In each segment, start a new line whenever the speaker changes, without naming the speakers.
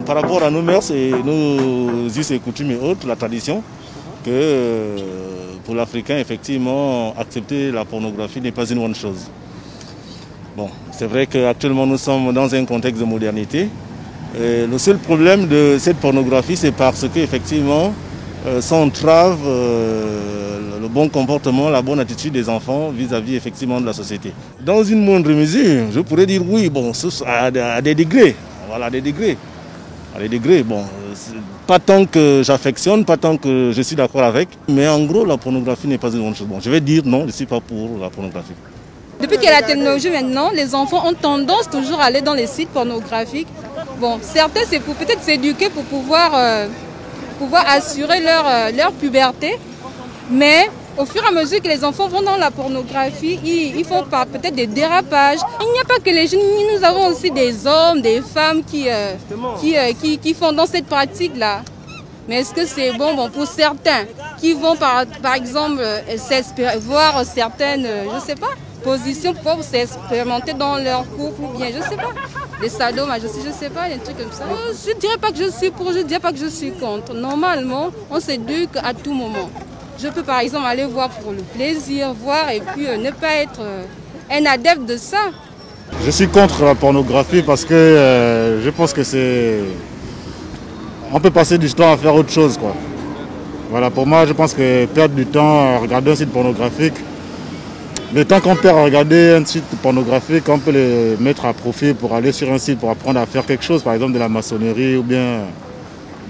par rapport à nos mœurs et nos us et coutumes et autres, la tradition, que pour l'Africain, effectivement, accepter la pornographie n'est pas une bonne chose. Bon, c'est vrai qu'actuellement nous sommes dans un contexte de modernité. Et le seul problème de cette pornographie, c'est parce qu'effectivement, ça entrave le bon comportement, la bonne attitude des enfants vis-à-vis effectivement de la société. Dans une moindre mesure, je pourrais dire oui, bon, à des degrés. Voilà, à des degrés. À des degrés, bon, pas tant que j'affectionne, pas tant que je suis d'accord avec, mais en gros, la pornographie n'est pas une bonne chose. Bon, je vais dire non, je ne suis pas pour la pornographie.
Depuis qu'il y a la technologie maintenant, les enfants ont tendance toujours à aller dans les sites pornographiques. Bon, certains, c'est pour peut-être s'éduquer pour pouvoir assurer leur puberté, mais au fur et à mesure que les enfants vont dans la pornographie, ils font peut-être des dérapages. Il n'y a pas que les jeunes, nous avons aussi des hommes, des femmes qui font dans cette pratique-là. Mais est-ce que c'est bon pour certains qui vont par exemple voir certaines, je ne sais pas, positions pour s'expérimenter dans leur couple ou bien, je ne sais pas, des sadomasochistes, je ne sais pas, des trucs comme ça. Je ne dirais pas que je suis pour, je ne dirais pas que je suis contre. Normalement, on s'éduque à tout moment. Je peux par exemple aller voir pour le plaisir, voir et puis ne pas être un adepte de ça.
Je suis contre la pornographie parce que je pense que c'est... On peut passer du temps à faire autre chose, quoi. Voilà, pour moi, je pense que perdre du temps à regarder un site pornographique, le temps qu'on perd à regarder un site pornographique, on peut le mettre à profit pour aller sur un site pour apprendre à faire quelque chose, par exemple de la maçonnerie ou bien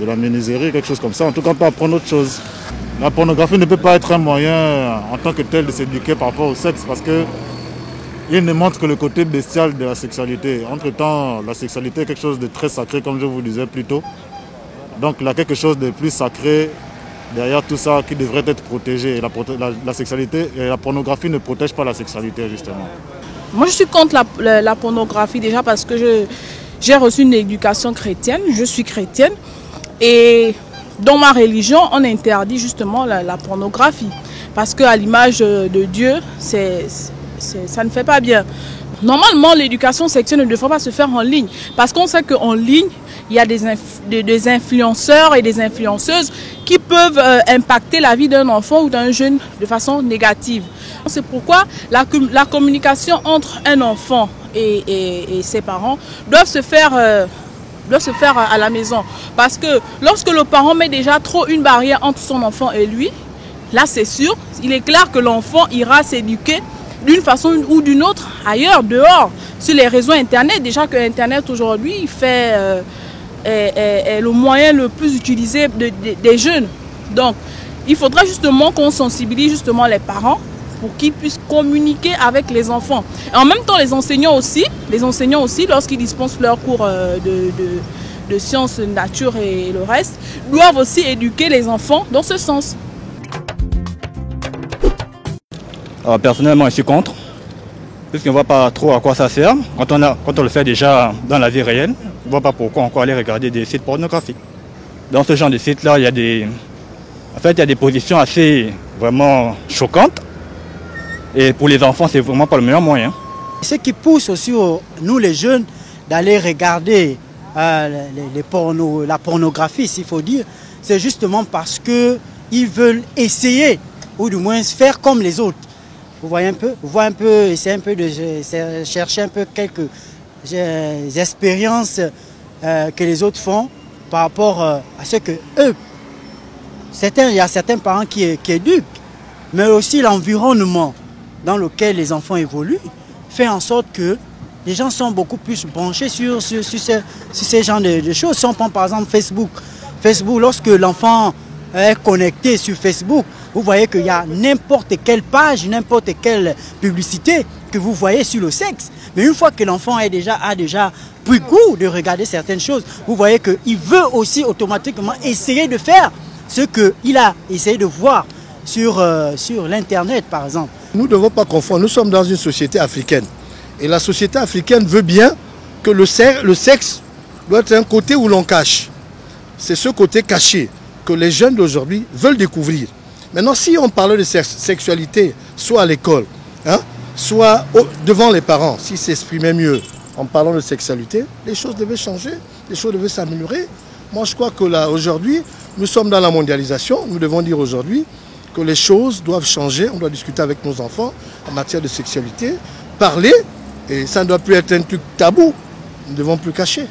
de la menuiserie, quelque chose comme ça. En tout cas, on peut apprendre autre chose. La pornographie ne peut pas être un moyen en tant que tel de s'éduquer par rapport au sexe parce qu'il ne montre que le côté bestial de la sexualité. Entre-temps, la sexualité est quelque chose de très sacré, comme je vous disais plus tôt. Donc il y a quelque chose de plus sacré derrière tout ça qui devrait être protégé. Et la sexualité et la pornographie ne protègent pas la sexualité, justement.
Moi, je suis contre la pornographie déjà parce que j'ai reçu une éducation chrétienne, je suis chrétienne. Et dans ma religion, on interdit justement la pornographie. Parce qu'à l'image de Dieu, ça ne fait pas bien. Normalement, l'éducation sexuelle ne devrait pas se faire en ligne. Parce qu'on sait qu'en ligne, il y a des influenceurs et des influenceuses qui peuvent impacter la vie d'un enfant ou d'un jeune de façon négative. C'est pourquoi la communication entre un enfant et ses parents doit se faire à la maison. Parce que lorsque le parent met déjà trop une barrière entre son enfant et lui, là c'est sûr, il est clair que l'enfant ira s'éduquer d'une façon ou d'une autre ailleurs, dehors, sur les réseaux internet. Déjà que Internet aujourd'hui est le moyen le plus utilisé des jeunes. Donc il faudra justement qu'on sensibilise justement les parents pour qu'ils puissent communiquer avec les enfants. Et en même temps, les enseignants aussi lorsqu'ils dispensent leurs cours de sciences, nature et le reste, doivent aussi éduquer les enfants dans ce sens.
Alors, personnellement, je suis contre, puisqu'on ne voit pas trop à quoi ça sert. Quand on le fait déjà dans la vie réelle, on ne voit pas pourquoi encore aller regarder des sites pornographiques. Dans ce genre de sites-là, il y a des positions assez vraiment choquantes. Et pour les enfants, c'est vraiment pas le meilleur moyen.
Ce qui pousse aussi nous les jeunes d'aller regarder la pornographie, s'il faut dire, c'est justement parce qu'ils veulent essayer, ou du moins faire comme les autres. Vous voyez un peu, essayer un peu de chercher un peu quelques expériences que les autres font par rapport à ce que eux. Il y a certains parents qui éduquent, mais aussi l'environnement dans lequel les enfants évoluent fait en sorte que les gens sont beaucoup plus branchés sur ces genres de choses. Si on prend par exemple Facebook, lorsque l'enfant est connecté sur Facebook, vous voyez qu'il y a n'importe quelle page, n'importe quelle publicité que vous voyez sur le sexe. Mais une fois que l'enfant a déjà pris goût de regarder certaines choses, vous voyez qu'il veut aussi automatiquement essayer de faire ce qu'il a essayé de voir sur l'Internet, par exemple.
Nous ne devons pas confondre, nous sommes dans une société africaine. Et la société africaine veut bien que le sexe doit être un côté où l'on cache. C'est ce côté caché que les jeunes d'aujourd'hui veulent découvrir. Maintenant, si on parle de sexualité, soit à l'école, soit devant les parents, s'ils s'exprimaient mieux, en parlant de sexualité, les choses devaient changer, les choses devaient s'améliorer. Moi, je crois que là, aujourd'hui, nous sommes dans la mondialisation. Nous devons dire aujourd'hui que les choses doivent changer. On doit discuter avec nos enfants en matière de sexualité, parler, et ça ne doit plus être un truc tabou. Nous ne devons plus cacher.